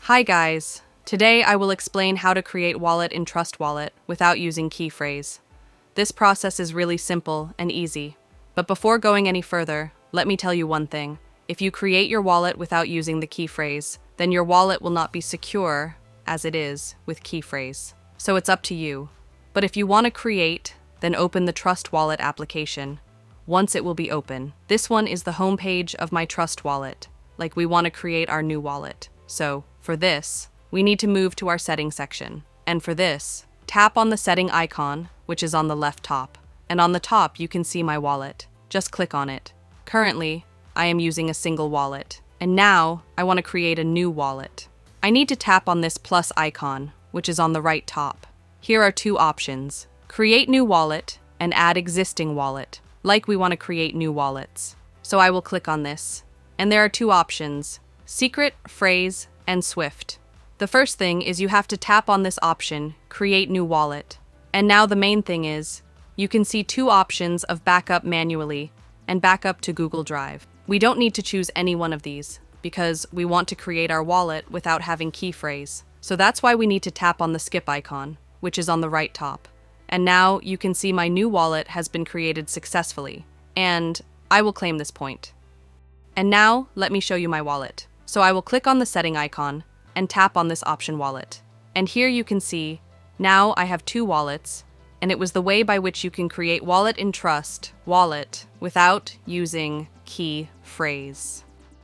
Hi guys! Today I will explain how to create wallet in Trust Wallet without using key phrase. This process is really simple and easy. But before going any further, let me tell you one thing. If you create your wallet without using the key phrase, then your wallet will not be secure, as it is, with key phrase. So it's up to you. But if you want to create, then open the Trust Wallet application. Once it will be open. This one is the home page of my Trust Wallet, like we want to create our new wallet. So, for this, we need to move to our setting section. And for this, tap on the setting icon, which is on the left top. And on the top, you can see my wallet. Just click on it. Currently, I am using a single wallet. And now, I want to create a new wallet. I need to tap on this plus icon, which is on the right top. Here are two options. Create new wallet and add existing wallet, like we want to create new wallets. So I will click on this. And there are two options. Secret, phrase, and Swift. The first thing is you have to tap on this option, Create New Wallet. And now the main thing is, you can see two options of backup manually and backup to Google Drive. We don't need to choose any one of these because we want to create our wallet without having key phrase. So that's why we need to tap on the skip icon, which is on the right top. And now you can see my new wallet has been created successfully. And I will claim this point. And now let me show you my wallet. So I will click on the setting icon and tap on this option wallet. And here you can see, now I have two wallets, and it was the way by which you can create wallet in Trust Wallet without using key phrase.